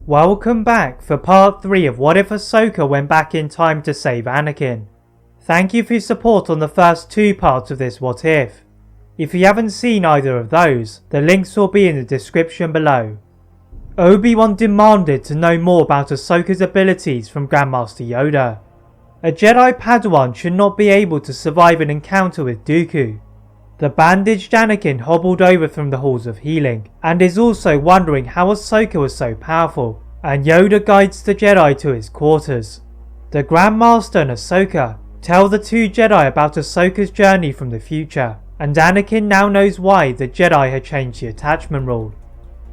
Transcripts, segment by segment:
Welcome back for part 3 of What If Ahsoka Went Back in Time to Save Anakin. Thank you for your support on the first 2 parts of this What If. If you haven't seen either of those, the links will be in the description below. Obi-Wan demanded to know more about Ahsoka's abilities from Grandmaster Yoda. A Jedi padawan should not be able to survive an encounter with Dooku. The bandaged Anakin hobbled over from the halls of healing, and is also wondering how Ahsoka was so powerful, and Yoda guides the Jedi to his quarters. The Grandmaster and Ahsoka tell the 2 Jedi about Ahsoka's journey from the future, and Anakin now knows why the Jedi had changed the attachment rule.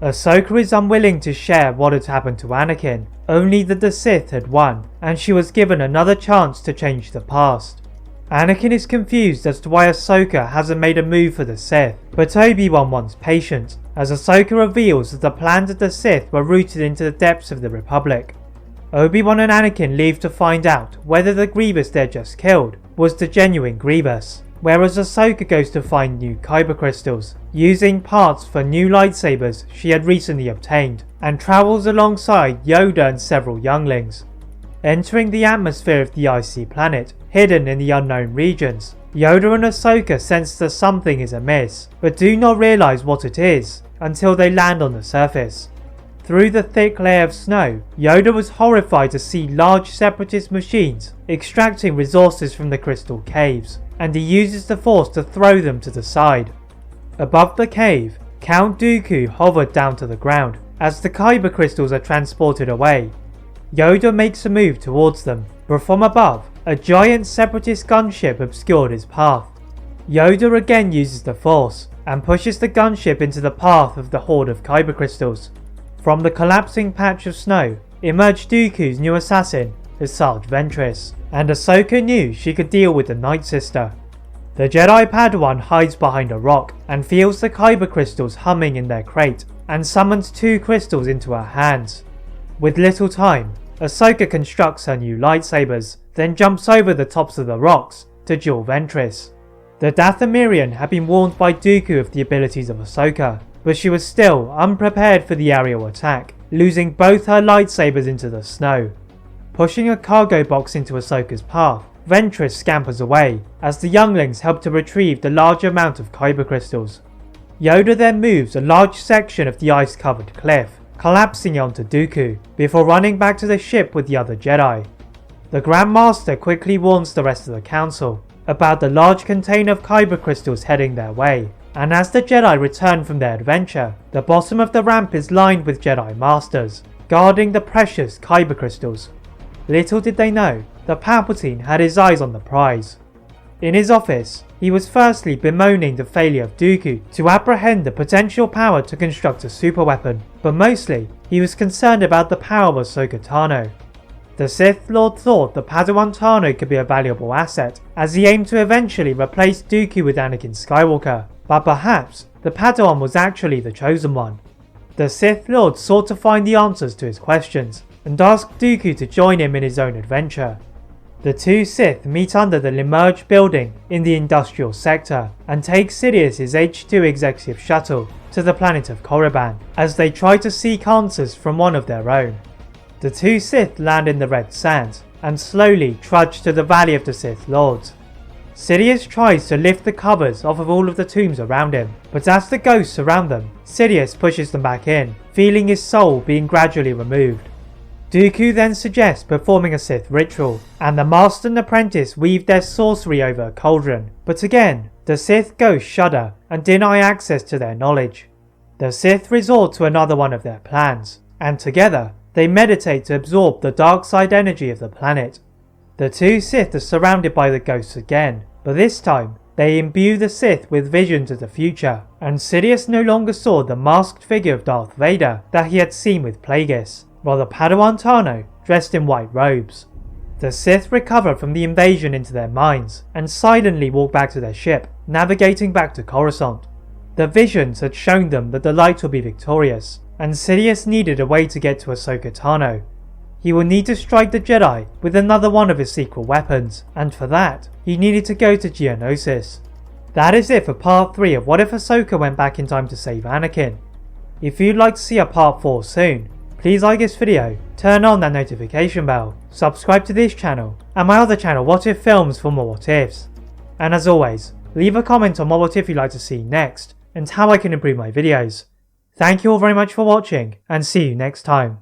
Ahsoka is unwilling to share what had happened to Anakin, only that the Sith had won, and she was given another chance to change the past. Anakin is confused as to why Ahsoka hasn't made a move for the Sith, but Obi-Wan wants patience, as Ahsoka reveals that the plans of the Sith were rooted into the depths of the Republic. Obi-Wan and Anakin leave to find out whether the Grievous they had just killed was the genuine Grievous, whereas Ahsoka goes to find new kyber crystals, using parts for new lightsabers she had recently obtained, and travels alongside Yoda and several younglings. Entering the atmosphere of the icy planet, hidden in the unknown regions, Yoda and Ahsoka sense that something is amiss, but do not realise what it is until they land on the surface. Through the thick layer of snow, Yoda was horrified to see large separatist machines extracting resources from the crystal caves, and he uses the Force to throw them to the side. Above the cave, Count Dooku hovered down to the ground as the kyber crystals are transported away. Yoda makes a move towards them, but from above, a giant separatist gunship obscured his path. Yoda again uses the Force, and pushes the gunship into the path of the horde of kyber crystals. From the collapsing patch of snow, emerged Dooku's new assassin, Asajj Ventress, and Ahsoka knew she could deal with the Night Sister. The Jedi Padawan hides behind a rock, and feels the kyber crystals humming in their crate, and summons 2 crystals into her hands. With little time, Ahsoka constructs her new lightsabers, then jumps over the tops of the rocks to duel Ventress. The Dathomirian had been warned by Dooku of the abilities of Ahsoka, but she was still unprepared for the aerial attack, losing both her lightsabers into the snow. Pushing a cargo box into Ahsoka's path, Ventress scampers away as the younglings help to retrieve the large amount of kyber crystals. Yoda then moves a large section of the ice-covered cliff, collapsing onto Dooku, before running back to the ship with the other Jedi. The Grand Master quickly warns the rest of the Council about the large container of kyber crystals heading their way, and as the Jedi return from their adventure, the bottom of the ramp is lined with Jedi Masters, guarding the precious kyber crystals. Little did they know that Palpatine had his eyes on the prize. In his office, he was firstly bemoaning the failure of Dooku to apprehend the potential power to construct a superweapon, but mostly he was concerned about the power of Ahsoka Tano. The Sith Lord thought that Padawan Tano could be a valuable asset, as he aimed to eventually replace Dooku with Anakin Skywalker, but perhaps the Padawan was actually the chosen one. The Sith Lord sought to find the answers to his questions, and asked Dooku to join him in his own adventure. The 2 Sith meet under the Limerge building in the industrial sector, and take Sidious's H2 executive shuttle to the planet of Korriban, as they try to seek answers from one of their own. The 2 Sith land in the Red Sands, and slowly trudge to the Valley of the Sith Lords. Sidious tries to lift the covers off of all of the tombs around him, but as the ghosts surround them, Sidious pushes them back in, feeling his soul being gradually removed. Dooku then suggests performing a Sith ritual, and the Master and Apprentice weave their sorcery over a cauldron, but again, the Sith ghosts shudder and deny access to their knowledge. The Sith resort to another one of their plans, and together, they meditate to absorb the dark side energy of the planet. The 2 Sith are surrounded by the ghosts again, but this time, they imbue the Sith with visions of the future, and Sidious no longer saw the masked figure of Darth Vader that he had seen with Plagueis, while the Padawan Tano dressed in white robes. The Sith recover from the invasion into their minds, and silently walk back to their ship, navigating back to Coruscant. The visions had shown them that the light would be victorious, and Sidious needed a way to get to Ahsoka Tano. He would need to strike the Jedi with another one of his secret weapons, and for that, he needed to go to Geonosis. That is it for part 3 of What If Ahsoka Went Back in Time to Save Anakin. If you'd like to see a part 4 soon, please like this video, turn on that notification bell, subscribe to this channel, and my other channel What If Films for more what ifs. And as always, leave a comment on what if you'd like to see next, and how I can improve my videos. Thank you all very much for watching, and see you next time.